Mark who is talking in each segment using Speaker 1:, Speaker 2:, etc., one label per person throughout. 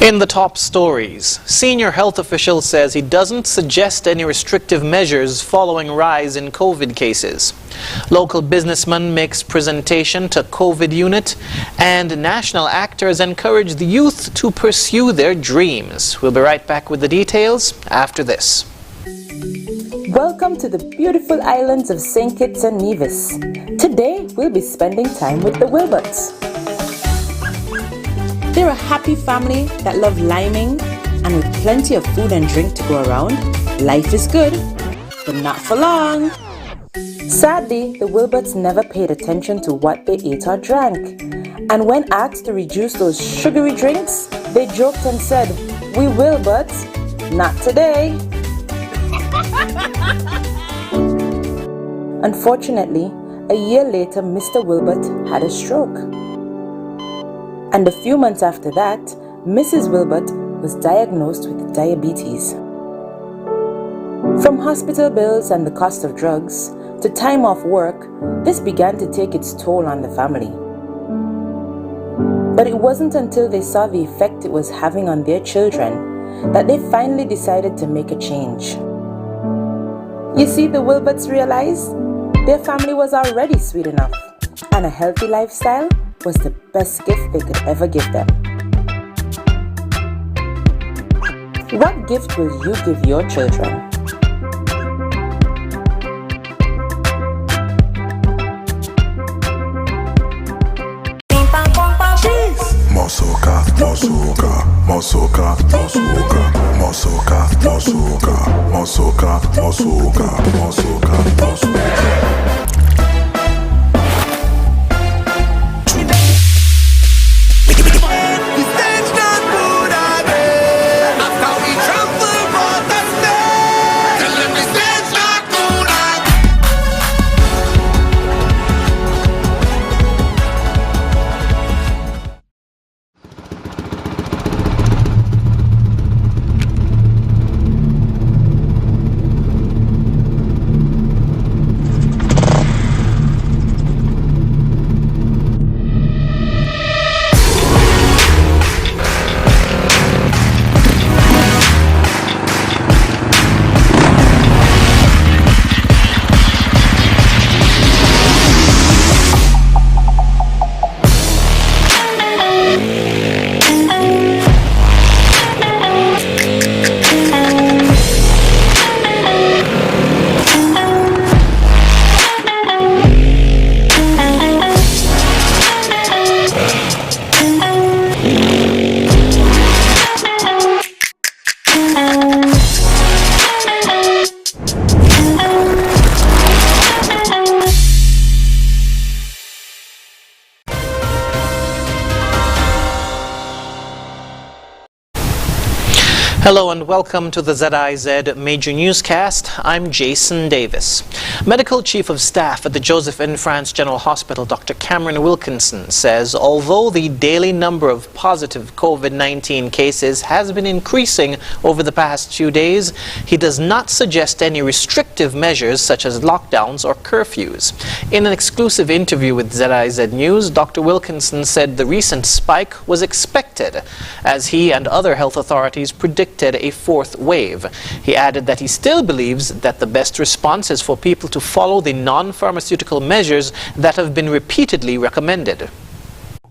Speaker 1: In the top stories, senior health official says he doesn't suggest any restrictive measures following rise in COVID cases. Local businessman makes presentation to COVID unit, and national actors encourage the youth to pursue their dreams. We'll be right back with the details after this.
Speaker 2: Welcome to the beautiful islands of St. Kitts and Nevis. Today, we'll be spending time with the Wilberts. They're a happy family that love liming, and with plenty of food and drink to go around, life is good, but not for long. Sadly, the Wilberts never paid attention to what they ate or drank. And when asked to reduce those sugary drinks, they joked and said, "We will, but not today." Unfortunately, a year later, Mr. Wilbert had a stroke. And a few months after that, Mrs. Wilbert was diagnosed with diabetes. From hospital bills and the cost of drugs to time off work, this began to take its toll on the family. But it wasn't until they saw the effect it was having on their children that they finally decided to make a change. You see, the Wilberts realized their family was already sweet enough, and a healthy lifestyle was the best gift they could ever give them. What gift will you give your children?
Speaker 3: Mosoka, mosoka, mosoka, mosoka, mosoka, mosoka, mosoka, mosoka, mosoka, mosoka.
Speaker 1: Hello and welcome to the ZIZ Major Newscast. I'm Jason Davis. Medical Chief of Staff at the Joseph N. France General Hospital, Dr. Cameron Wilkinson, says although the daily number of positive COVID-19 cases has been increasing over the past few days, he does not suggest any restrictive measures such as lockdowns or curfews. In an exclusive interview with ZIZ News, Dr. Wilkinson said the recent spike was expected, as he and other health authorities predicted a fourth wave. He added that he still believes that the best response is for people to follow the non-pharmaceutical measures that have been repeatedly recommended.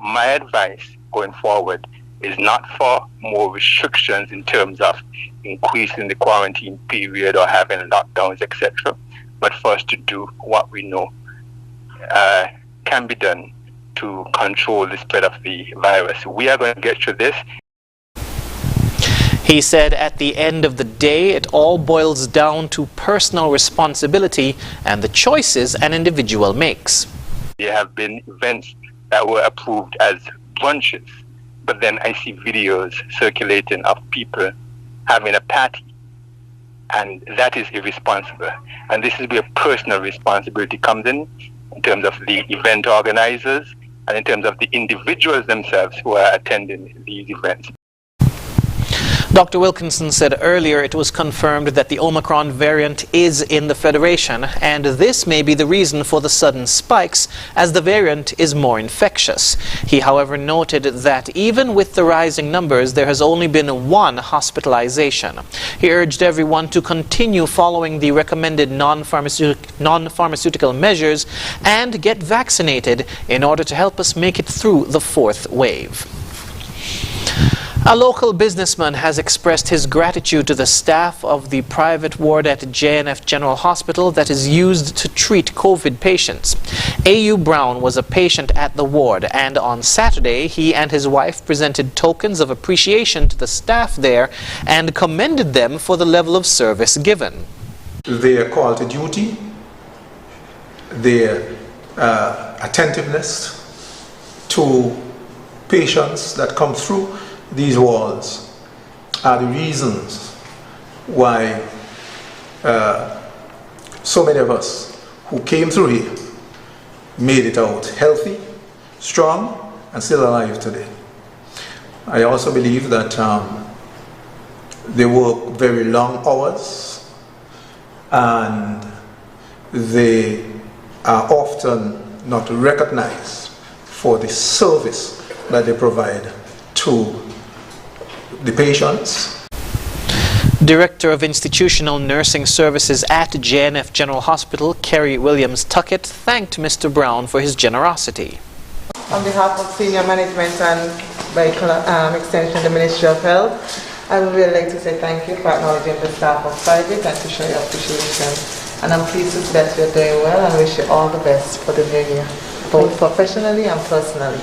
Speaker 4: My advice going forward is not for more restrictions in terms of increasing the quarantine period or having lockdowns, etc., but for us to do what we know can be done to control the spread of the virus. We are going to get through this.
Speaker 1: He said at the end of the day, it all boils down to personal responsibility and the choices an individual makes.
Speaker 4: There have been events that were approved as brunches, but then I see videos circulating of people having a party, and that is irresponsible. And this is where personal responsibility comes in terms of the event organizers and in terms of the individuals themselves who are attending these events.
Speaker 1: Dr. Wilkinson said earlier it was confirmed that the Omicron variant is in the Federation, and this may be the reason for the sudden spikes, as the variant is more infectious. He, however, noted that even with the rising numbers, there has only been one hospitalization. He urged everyone to continue following the recommended non-pharmaceutical measures and get vaccinated in order to help us make it through the fourth wave. A local businessman has expressed his gratitude to the staff of the private ward at JNF General Hospital that is used to treat COVID patients. A.U. Brown was a patient at the ward, and on Saturday he and his wife presented tokens of appreciation to the staff there and commended them for the level of service given.
Speaker 5: Their call to duty, their attentiveness to patients that come through these walls are the reasons why so many of us who came through here made it out healthy, strong, and still alive today. I also believe that they work very long hours and they are often not recognized for the service that they provide to the patients.
Speaker 1: Director of Institutional Nursing Services at JNF General Hospital, Kerry Williams-Tuckett, thanked Mr. Brown for his generosity.
Speaker 6: On behalf of senior management and by extension the Ministry of Health, I would really like to say thank you for acknowledging the staff of private and to show your appreciation. And I'm pleased to see that you're doing well and wish you all the best for the new year, both professionally and personally.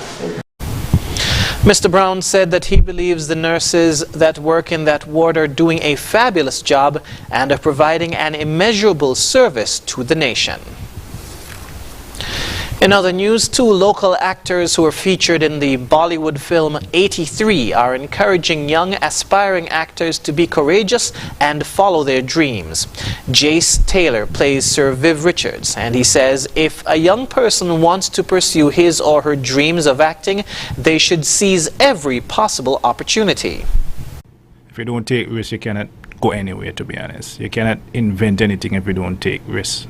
Speaker 1: Mr. Brown said that he believes the nurses that work in that ward are doing a fabulous job and are providing an immeasurable service to the nation. In other news, 2 local actors who are featured in the Bollywood film 83 are encouraging young aspiring actors to be courageous and follow their dreams. Jace Taylor plays Sir Viv Richards, and he says if a young person wants to pursue his or her dreams of acting, they should seize every possible opportunity.
Speaker 7: If you don't take risks, you cannot go anywhere, to be honest. You cannot invent anything if you don't take risks.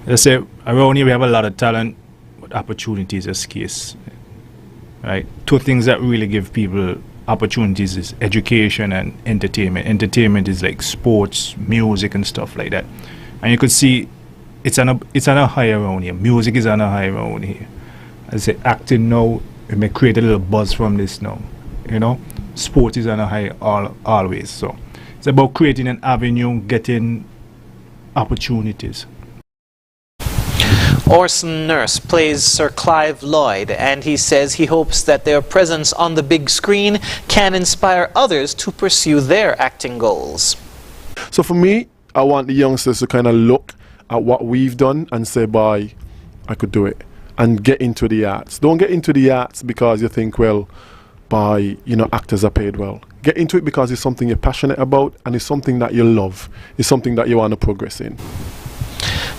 Speaker 7: Let's say around here we have a lot of talent, but opportunities are scarce. Right? 2 things that really give people opportunities is education and entertainment. Entertainment is like sports, music, and stuff like that. And you could see it's on a high around here. Music is on a high around here. I say acting now, we may create a little buzz from this now. You know, sport is on a high always. So it's about creating an avenue, getting opportunities.
Speaker 1: Orson Nurse plays Sir Clive Lloyd, and he says he hopes that their presence on the big screen can inspire others to pursue their acting goals.
Speaker 8: So for me, I want the youngsters to kind of look at what we've done and say, boy, I could do it, and get into the arts. Don't get into the arts because you think, well, by, you know, actors are paid well. Get into it because it's something you're passionate about and it's something that you love. It's something that you want to progress in.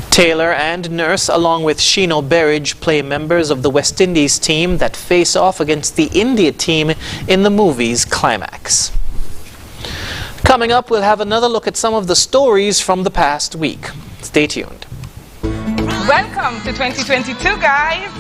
Speaker 1: Taylor and Nurse, along with Sheeno Berridge, play members of the West Indies team that face off against the India team in the movie's climax. Coming up, we'll have another look at some of the stories from the past week. Stay tuned.
Speaker 9: Welcome to 2022, guys.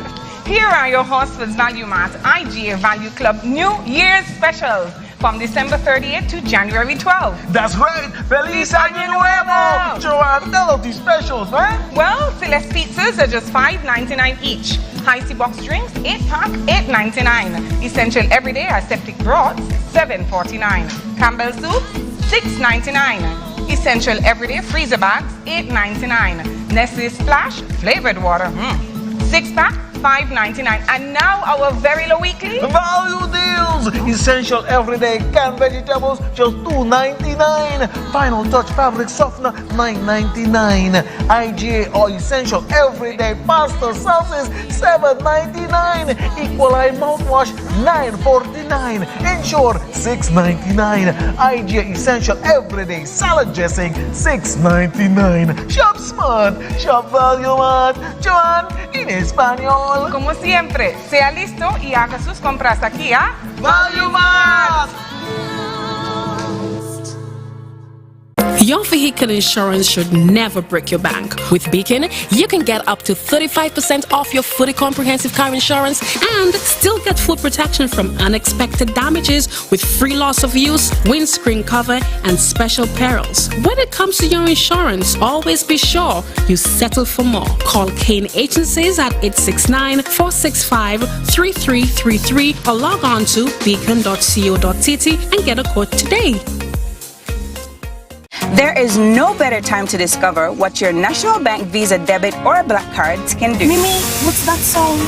Speaker 9: Here are your hosts for Value Mart IGA Value Club New Year's specials from December 30th to January 12th.
Speaker 10: That's right! Feliz Año Nuevo! Joanne, tell us these specials, man!
Speaker 9: Well, Celeste pizzas are just $5.99 each. High-C box drinks, 8-pack, $8.99. Essential everyday aseptic broths, $7.49. Campbell soup, $6.99. Essential everyday freezer bags, $8.99. Nestle Splash flavored water, 6-pack, $5.99. And now our very low weekly
Speaker 10: value deals. Essential everyday canned vegetables, just $2.99. Final Touch fabric softener, $9.99. IGA or essential everyday pasta sauces, $7.99. Equaline mouthwash, $9.49. Ensure, $6.99. IGA essential everyday salad dressing, $6.99. Shop smart, shop Value Mart. Joan, en español.
Speaker 9: Como siempre, sea listo y haga sus compras aquí a
Speaker 10: Value Mart.
Speaker 11: Your vehicle insurance should never break your bank. With Beacon, you can get up to 35% off your fully comprehensive car insurance and still get full protection from unexpected damages with free loss of use, windscreen cover, and special perils. When it comes to your insurance, always be sure you settle for more. Call Kane Agencies at 869-465-3333 or log on to beacon.co.tt and get a quote today.
Speaker 12: There is no better time to discover what your National Bank Visa debit or black cards can do.
Speaker 13: Mimi, what's that song?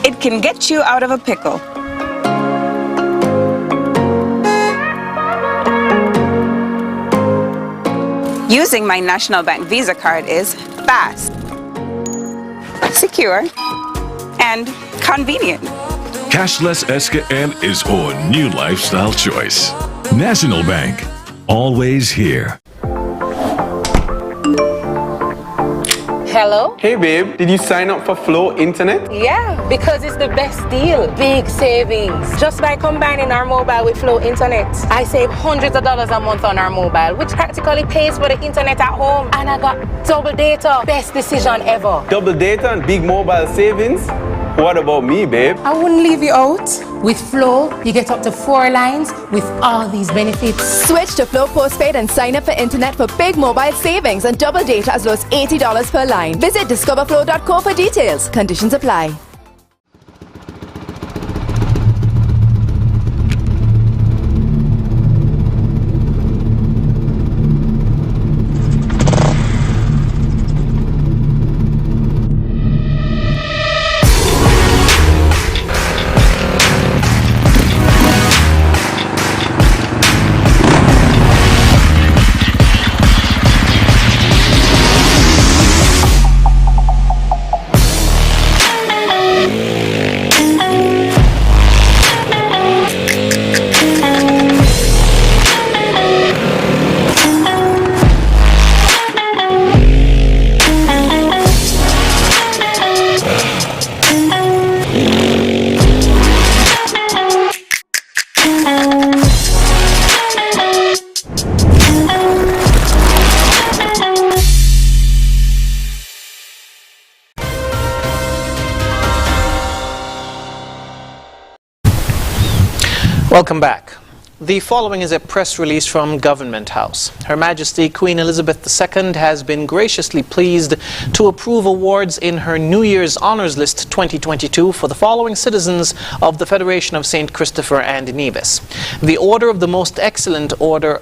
Speaker 12: It can get you out of a pickle. Using my National Bank Visa card is fast, secure, and convenient.
Speaker 14: Cashless SKN is our new lifestyle choice. National Bank, always here.
Speaker 15: Hello?
Speaker 16: Hey babe, did you sign up for Flow Internet?
Speaker 15: Yeah, because it's the best deal. Big savings. Just by combining our mobile with Flow Internet, I save hundreds of dollars a month on our mobile, which practically pays for the internet at home. And I got double data. Best decision ever.
Speaker 16: Double data and big mobile savings? What about me, babe?
Speaker 15: I wouldn't leave you out. With Flow, you get up to 4 lines with all these benefits.
Speaker 17: Switch to Flow Postpaid and sign up for internet for big mobile savings and double data as low as $80 per line. Visit discoverflow.co for details. Conditions apply.
Speaker 1: Welcome back. The following is a press release from Government House. Her Majesty Queen Elizabeth II has been graciously pleased to approve awards in her New Year's Honours List 2022 for the following citizens of the Federation of St. Christopher and Nevis. The Officer of the Most Excellent Order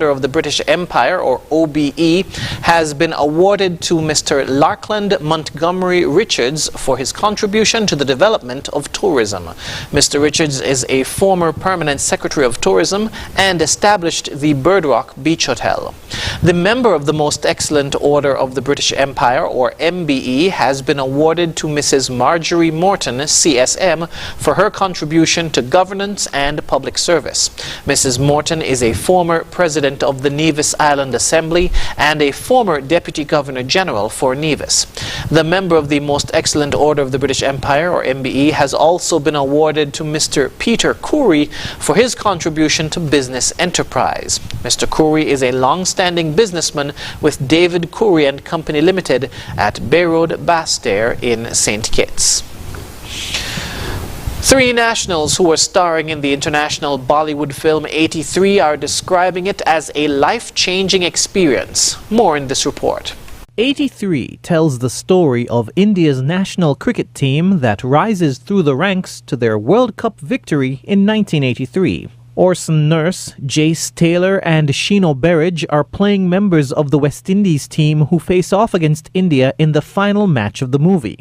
Speaker 1: of the British Empire, or OBE, has been awarded to Mr. Larkland Montgomery Richards for his contribution to the development of tourism. Mr. Richards is a former Permanent Secretary of Tourism and established the Bird Rock Beach Hotel. The Member of the Most Excellent Order of the British Empire, or MBE, has been awarded to Mrs. Marjorie Morton, CSM, for her contribution to governance and public service. Mrs. Morton is a former President of the Nevis Island Assembly and a former Deputy Governor General for Nevis. The Member of the Most Excellent Order of the British Empire, or MBE, has also been awarded to Mr. Peter Coury for his contribution to business enterprise. Mr. Coury is a long-standing businessman with David Coury and Company Limited at Bay Road, Bastair in St. Kitts. 3 nationals who are starring in the international Bollywood film 83 are describing it as a life-changing experience. More in this report.
Speaker 18: 83 tells the story of India's national cricket team that rises through the ranks to their World Cup victory in 1983. Orson Nurse, Jace Taylor and Sheeno Berridge are playing members of the West Indies team who face off against India in the final match of the movie.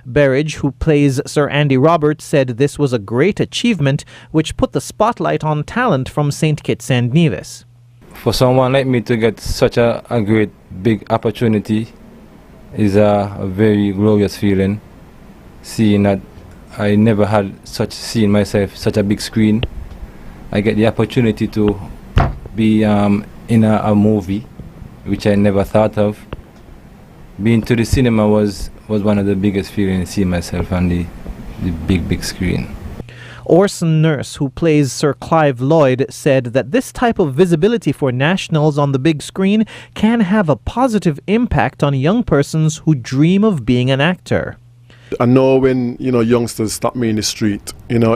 Speaker 18: Berridge, who plays Sir Andy Roberts, said this was a great achievement which put the spotlight on talent from St. Kitts and Nevis.
Speaker 19: For someone like me to get such a great big opportunity is a very glorious feeling, seeing that I never had seen myself such a big screen. I get the opportunity to be in a movie which I never thought of, being to the cinema was one of the biggest feelings, seeing myself on the big screen.
Speaker 18: Orson Nurse, who plays Sir Clive Lloyd, said that this type of visibility for nationals on the big screen can have a positive impact on young persons who dream of being an actor.
Speaker 8: I know when, youngsters stop me in the street,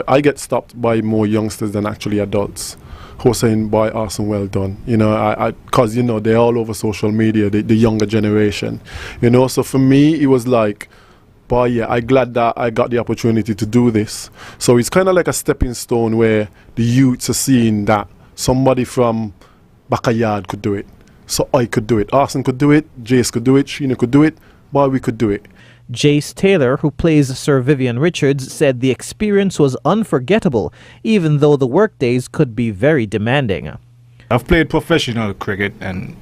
Speaker 8: I get stopped by more youngsters than actually adults who are saying, boy, Orson, well done. Because, they're all over social media, the younger generation. So for me, it was like, boy, yeah, I'm glad that I got the opportunity to do this. So it's kind of like a stepping stone where the youths are seeing that somebody from backyard could do it. So I could do it. Orson could do it. Jace could do it. Sheena could do it. Boy, we could do it.
Speaker 18: Jace Taylor, who plays Sir Vivian Richards, said the experience was unforgettable, even though the workdays could be very demanding.
Speaker 7: I've played professional cricket and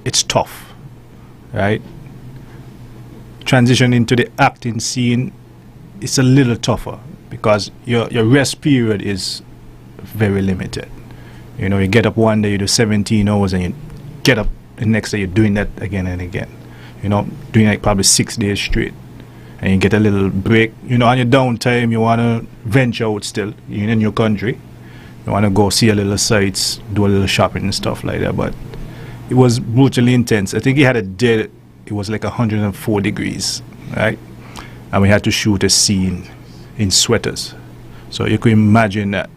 Speaker 7: it's tough, right? Transition into the acting scene, it's a little tougher because your rest period is very limited. You get up one day, you do 17 hours, and you get up the next day, you're doing that again and again. Doing like probably 6 days straight. And you get a little break. On your downtime, you want to venture out still. You're in your country. You want to go see a little sights, do a little shopping and stuff like that. But it was brutally intense. I think he had a day. It was like 104 degrees, right? And we had to shoot a scene in sweaters. So you could imagine that,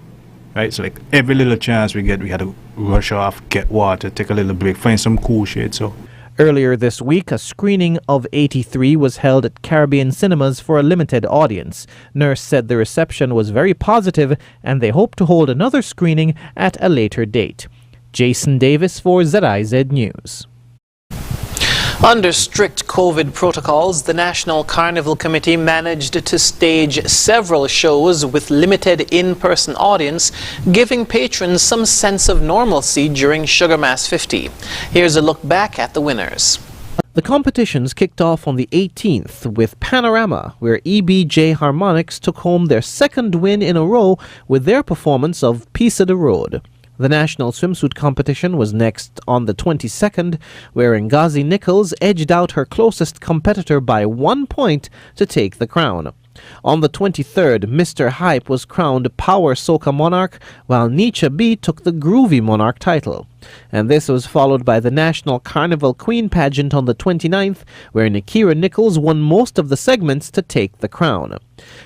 Speaker 7: right? So like every little chance we get, we had to rush off, get water, take a little break, find some cool shade. So
Speaker 18: earlier this week, a screening of 83 was held at Caribbean Cinemas for a limited audience. Nurse said the reception was very positive and they hope to hold another screening at a later date. Jason Davis for ZIZ News.
Speaker 1: Under strict COVID protocols, the National Carnival Committee managed to stage several shows with limited in-person audience, giving patrons some sense of normalcy during Sugar Mass 50. Here's a look back at the winners.
Speaker 18: The competitions kicked off on the 18th with Panorama, where EBJ Harmonics took home their second win in a row with their performance of Piece of the Road. The national swimsuit competition was next on the 22nd, where Ngozi Nichols edged out her closest competitor by 1 point to take the crown. On the 23rd, Mr. Hype was crowned Power Soca Monarch, while Nietzsche B took the Groovy Monarch title. And this was followed by the National Carnival Queen pageant on the 29th, where Nikira Nichols won most of the segments to take the crown.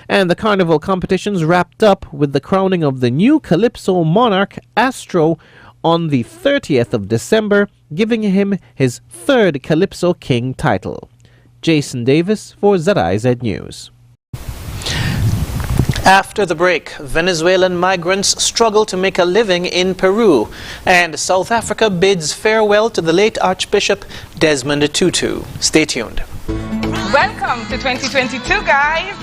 Speaker 18: And the Carnival competitions wrapped up with the crowning of the new Calypso Monarch, Astro, on the 30th of December, giving him his third Calypso King title. Jason Davis for ZIZ News.
Speaker 1: After the break, Venezuelan migrants struggle to make a living in Peru, and South Africa bids farewell to the late Archbishop Desmond Tutu. Stay tuned.
Speaker 9: Welcome to 2022, guys.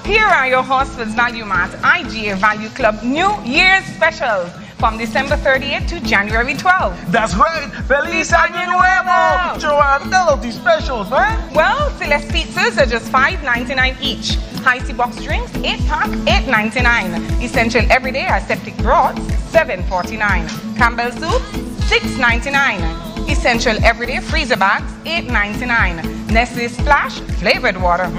Speaker 9: Here are your Horsfield's Value Mart IGA Value Club New Year's specials from December 30th to January 12th.
Speaker 10: That's right. Feliz Año Nuevo! Joanne, tell us these specials, man.
Speaker 9: Well, Celeste pizzas are just $5.99 each. High-C box drinks, 8-pack, $8.99. Essential everyday aseptic broths, $7.49. Campbell soup, $6.99. Essential everyday freezer bags, $8.99. Nestle Splash flavored water,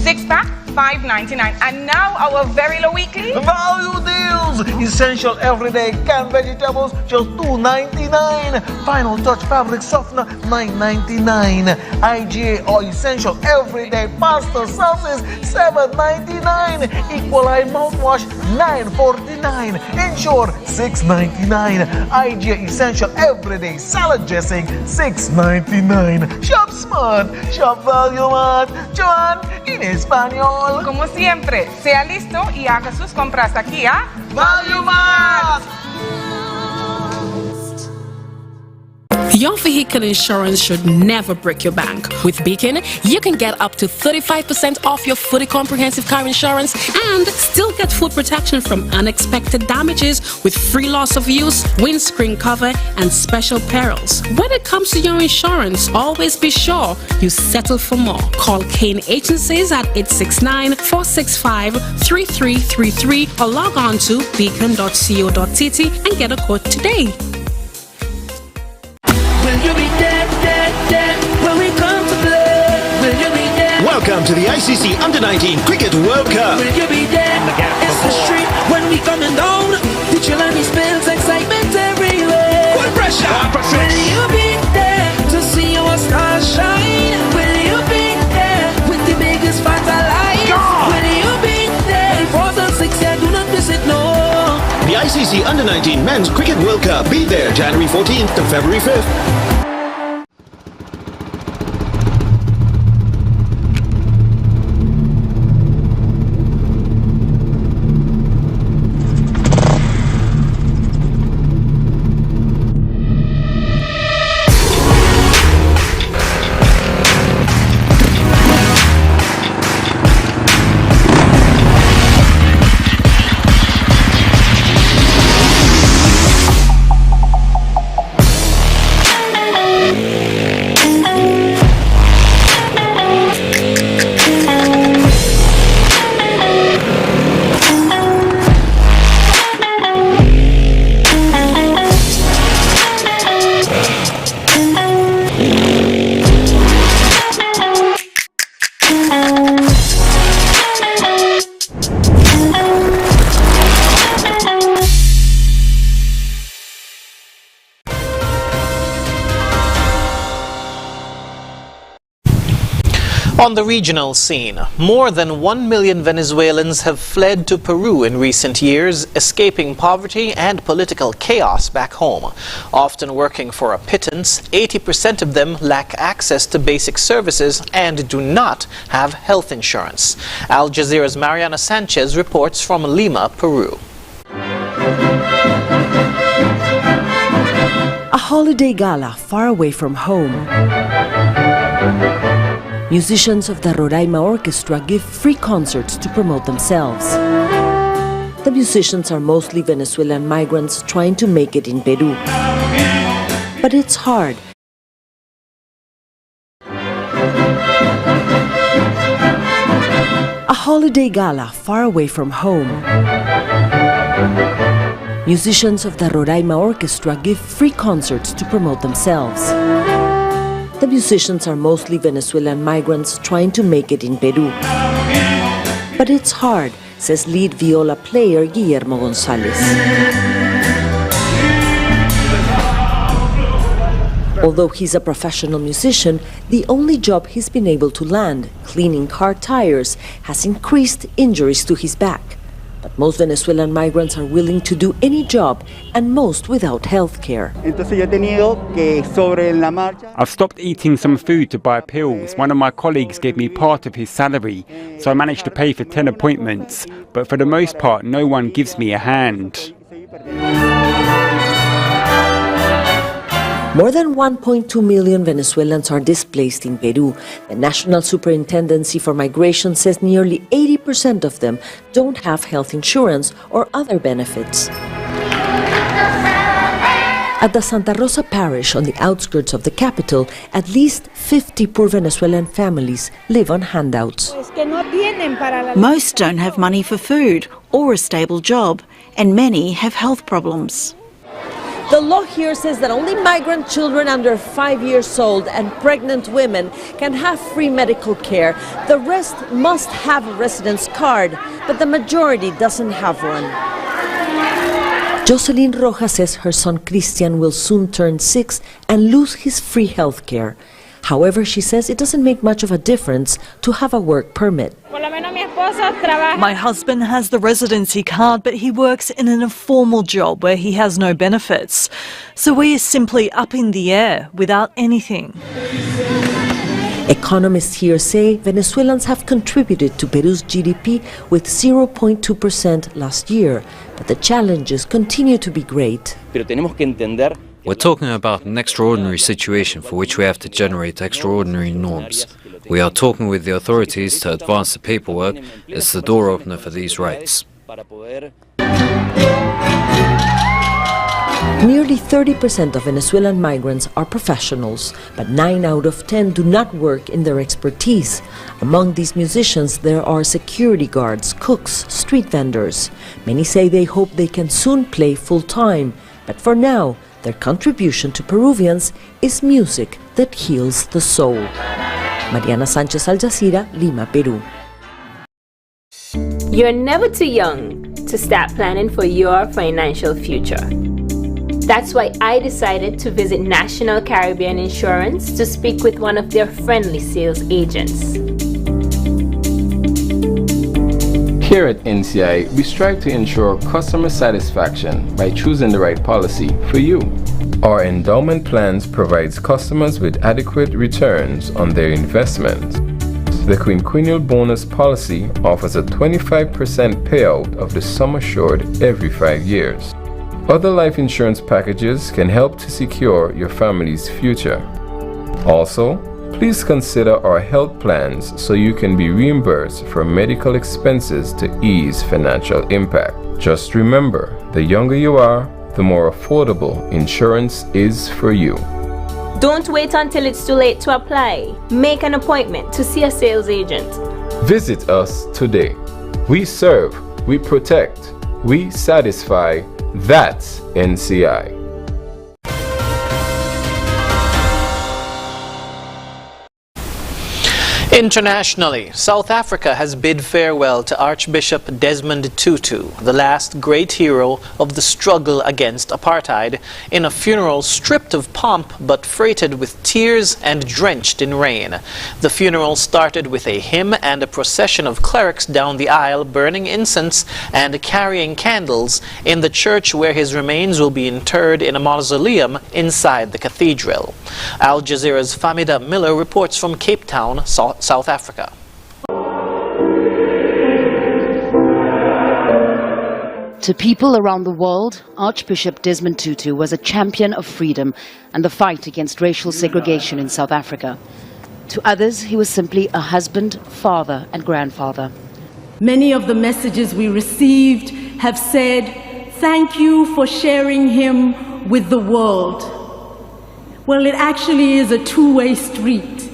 Speaker 9: 6-pack, $5.99. And now our very low weekly
Speaker 10: value deals. Essential everyday canned vegetables, just $2.99. Final touch fabric softener, $9.99. IGA or essential everyday pasta sauces, $7.99. Equaline mouthwash, $9.49. Ensure, $6.99. IGA essential everyday salad dressing, $6.99. Shop smart, shop value mart. Joan, in español.
Speaker 9: Como siempre, sea listo y haga sus compras aquí a
Speaker 10: Value Mart.
Speaker 11: Your vehicle insurance should never break your bank. With Beacon, you can get up to 35% off your fully comprehensive car insurance and still get full protection from unexpected damages with free loss of use, windscreen cover, and special perils. When it comes to your insurance, always be sure you settle for more. Call Kane Agencies at 869-465-3333 or log on to beacon.co.tt and get a quote today.
Speaker 13: Will you be dead when we come to play? Welcome to the ICC Under-19 Cricket World Cup.
Speaker 20: Will you be there? It's the street when we coming down. The chillin' spills excitement everywhere.
Speaker 13: What pressure?
Speaker 20: Will you be there to see our stars shine? Will you be there with the biggest fans alive? Will you be there? 4 till 6, yeah, do not miss it, no.
Speaker 13: The ICC Under-19 Men's Cricket World Cup. Be there January 14th to February 5th.
Speaker 1: On the regional scene, more than 1 million Venezuelans have fled to Peru in recent years, escaping poverty and political chaos back home. Often working for a pittance, 80% of them lack access to basic services and do not have health insurance. Al Jazeera's Mariana Sanchez reports from Lima, Peru.
Speaker 21: A holiday gala far away from home. Musicians of the Roraima Orchestra give free concerts to promote themselves. The musicians are mostly Venezuelan migrants trying to make it in Peru. But it's hard. A holiday gala far away from home. Musicians of the Roraima Orchestra give free concerts to promote themselves. The musicians are mostly Venezuelan migrants trying to make it in Peru. But it's hard, says lead viola player Guillermo González. Although he's a professional musician, the only job he's been able to land, cleaning car tires, has increased injuries to his back. But most Venezuelan migrants are willing to do any job, and most without health care.
Speaker 22: I've stopped eating some food to buy pills. One of my colleagues gave me part of his salary, so I managed to pay for 10 appointments. But for the most part, no one gives me a hand.
Speaker 21: More than 1.2 million Venezuelans are displaced in Peru. The National Superintendency for Migration says nearly 80% of them don't have health insurance or other benefits. At the Santa Rosa parish on the outskirts of the capital, at least 50 poor Venezuelan families live on handouts.
Speaker 23: Most don't have money for food or a stable job, and many have health problems.
Speaker 21: The law here says that only migrant children under 5 years old and pregnant women can have free medical care. The rest must have a residence card, but the majority doesn't have one. Jocelyn Rojas says her son Christian will soon turn 6 and lose his free health care. However, she says it doesn't make much of a difference to have a work permit.
Speaker 24: My husband has the residency card, but he works in an informal job where he has no benefits. So we are simply up in the air without anything.
Speaker 21: Economists here say Venezuelans have contributed to Peru's GDP with 0.2% last year, but the challenges continue to be great.
Speaker 25: We're talking about an extraordinary situation for which we have to generate extraordinary norms. We are talking with the authorities to advance the paperwork as the door opener for these rights.
Speaker 21: Nearly 30% of Venezuelan migrants are professionals, but 9 out of 10 do not work in their expertise. Among these musicians, there are security guards, cooks, street vendors. Many say they hope they can soon play full-time, but for now, their contribution to Peruvians is music that heals the soul. Mariana Sanchez, Al Jazeera, Lima, Peru.
Speaker 2: You're never too young to start planning for your financial future. That's why I decided to visit National Caribbean Insurance to speak with one of their friendly sales agents.
Speaker 3: Here at NCI, we strive to ensure customer satisfaction by choosing the right policy for you. Our endowment plans provides customers with adequate returns on their investments. The quinquennial bonus policy offers a 25% payout of the sum assured every 5 years. Other life insurance packages can help to secure your family's future. Also, please consider our health plans so you can be reimbursed for medical expenses to ease financial impact. Just remember, the younger you are, the more affordable insurance is for you.
Speaker 2: Don't wait until it's too late to apply. Make an appointment to see a sales agent.
Speaker 3: Visit us today. We serve, we protect, we satisfy. That's NCI.
Speaker 1: Internationally, South Africa has bid farewell to Archbishop Desmond Tutu, the last great hero of the struggle against apartheid, in a funeral stripped of pomp but freighted with tears and drenched in rain. The funeral started with a hymn and a procession of clerics down the aisle burning incense and carrying candles in the church where his remains will be interred in a mausoleum inside the cathedral. Al Jazeera's Famida Miller reports from Cape Town, South Africa.
Speaker 4: To people around the world, Archbishop Desmond Tutu was a champion of freedom and the fight against racial segregation in South Africa. To others, he was simply a husband, father, and grandfather.
Speaker 5: Many of the messages we received have said, "Thank you for sharing him with the world." Well, it actually is a two-way street.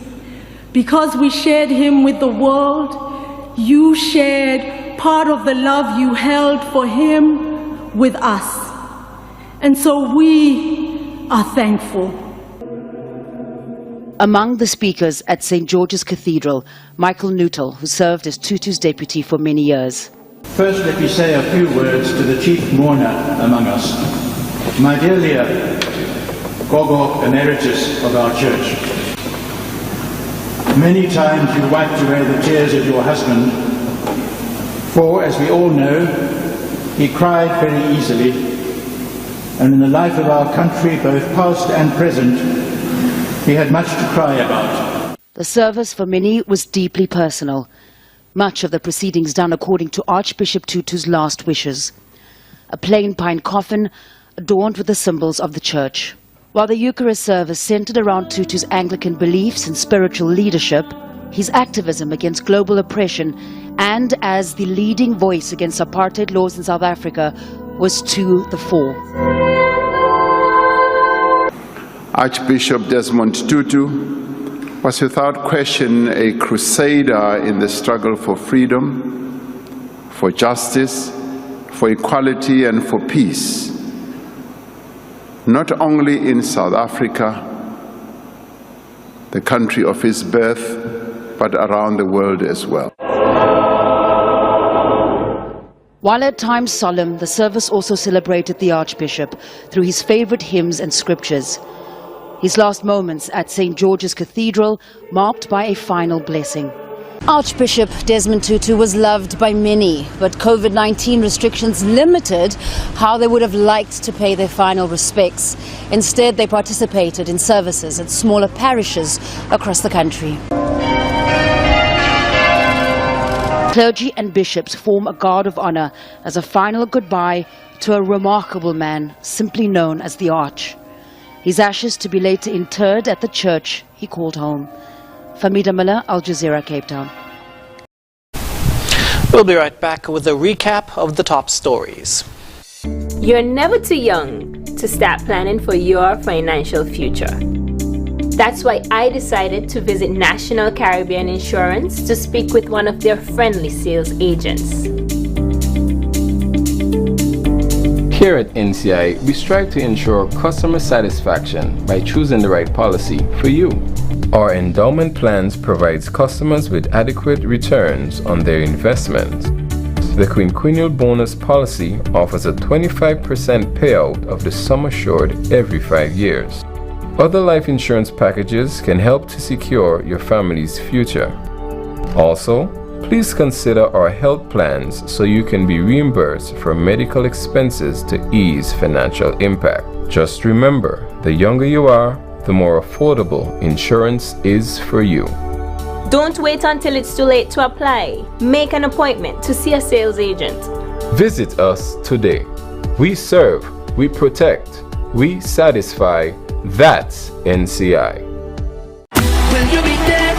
Speaker 5: Because we shared him with the world, you shared part of the love you held for him with us. And so we are thankful.
Speaker 4: Among the speakers at St. George's Cathedral, Michael Nuttall, who served as Tutu's deputy for many years.
Speaker 6: First, let me say a few words to the chief mourner among us, my dear Leah, Gogo Emeritus of our church. Many times you wiped away the tears of your husband, for, as we all know, he cried very easily, and in the life of our country, both past and present, he had much to cry about.
Speaker 4: The service for many was deeply personal. Much of the proceedings done according to Archbishop Tutu's last wishes. A plain pine coffin adorned with the symbols of the church. While the Eucharist service centered around Tutu's Anglican beliefs and spiritual leadership, his activism against global oppression and as the leading voice against apartheid laws in South Africa was to the fore.
Speaker 26: Archbishop Desmond Tutu was without question a crusader in the struggle for freedom, for justice, for equality and for peace. Not only in South Africa, the country of his birth, but around the world as well.
Speaker 4: While at times solemn, the service also celebrated the Archbishop through his favorite hymns and scriptures. His last moments at St. George's Cathedral marked by a final blessing. Archbishop Desmond Tutu was loved by many, but COVID-19 restrictions limited how they would have liked to pay their final respects. Instead, they participated in services at smaller parishes across the country. Clergy and bishops form a guard of honor as a final goodbye to a remarkable man simply known as the Arch. His ashes to be later interred at the church he called home. Famida Miller, Al Jazeera, Cape Town.
Speaker 1: We'll be right back with a recap of the top stories.
Speaker 2: You're never too young to start planning for your financial future. That's why I decided to visit National Caribbean Insurance to speak with one of their friendly sales agents.
Speaker 3: Here at NCI, we strive to ensure customer satisfaction by choosing the right policy for you. Our endowment plans provides customers with adequate returns on their investments. The quinquennial bonus policy offers a 25% payout of the sum assured every 5 years. Other life insurance packages can help to secure your family's future. Also, please consider our health plans so you can be reimbursed for medical expenses to ease financial impact. Just remember, the younger you are, the more affordable insurance is for you.
Speaker 2: Don't wait until it's too late to apply. Make an appointment to see a sales agent.
Speaker 3: Visit us today. We serve, we protect, we satisfy. That's NCI.
Speaker 20: Will you be there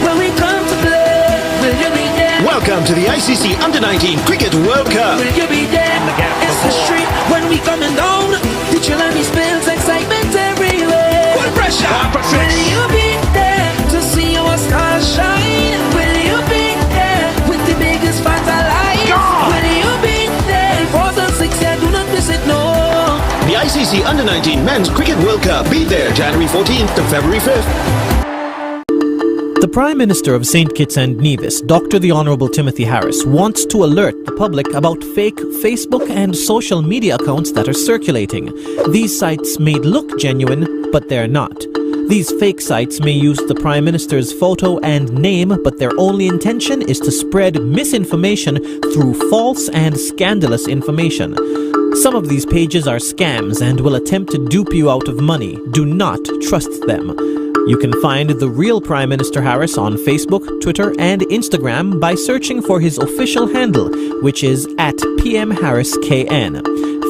Speaker 20: when we come to play? Will you be there?
Speaker 13: Welcome to the ICC Under-19 Cricket World Cup.
Speaker 20: Will you be there? It's the street when we coming down. The Chilani spills excitement everywhere. What pressure? Will you be there to see our stars shine? Will you be there with the biggest fans alive? Will you be there? 4th and 6th, yeah, do not miss it, no.
Speaker 13: The ICC Under-19 Men's Cricket World Cup. Be there January 14th to February 5th.
Speaker 18: The Prime Minister of St. Kitts and Nevis, Dr. the Honourable Timothy Harris, wants to alert the public about fake Facebook and social media accounts that are circulating. These sites may look genuine, but they're not. These fake sites may use the Prime Minister's photo and name, but their only intention is to spread misinformation through false and scandalous information. Some of these pages are scams and will attempt to dupe you out of money. Do not trust them. You can find the real Prime Minister Harris on Facebook, Twitter, and Instagram by searching for his official handle, which is @PMHarrisKN.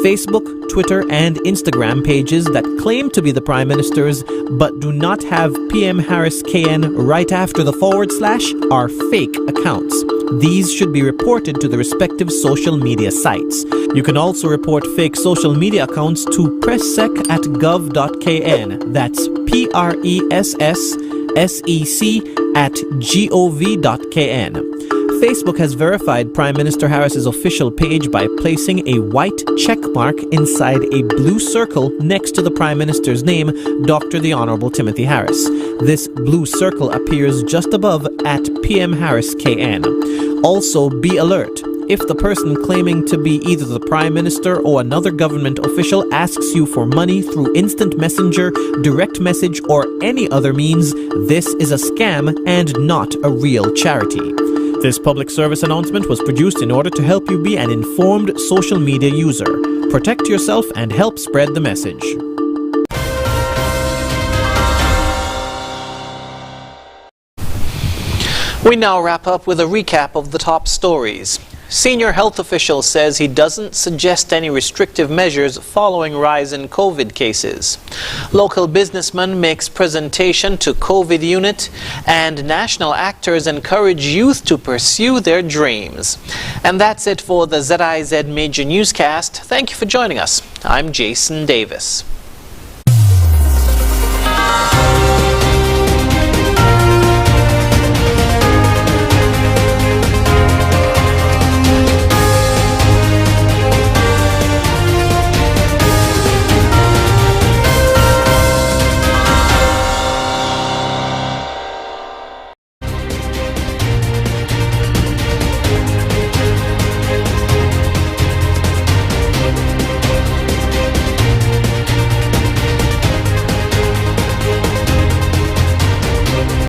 Speaker 18: Facebook, Twitter, and Instagram pages that claim to be the Prime Minister's but do not have PM Harris KN right after the / are fake accounts. These should be reported to the respective social media sites. You can also report fake social media accounts to presssec@gov.kn. That's PRESSEC@gov.kn. Facebook has verified Prime Minister Harris's official page by placing a white check mark inside a blue circle next to the Prime Minister's name, Dr. the Honourable Timothy Harris. This blue circle appears just above @PMHarrisKN. Also, be alert. If the person claiming to be either the Prime Minister or another government official asks you for money through instant messenger, direct message, or any other means, this is a scam and not a real charity. This public service announcement was produced in order to help you be an informed social media user. Protect yourself and help spread the message.
Speaker 1: We now wrap up with a recap of the top stories. Senior health official says he doesn't suggest any restrictive measures following rise in COVID cases. Local businessman makes presentation to COVID unit, and national actors encourage youth to pursue their dreams. And that's it for the ZIZ Major Newscast. Thank you for joining us. I'm Jason Davis.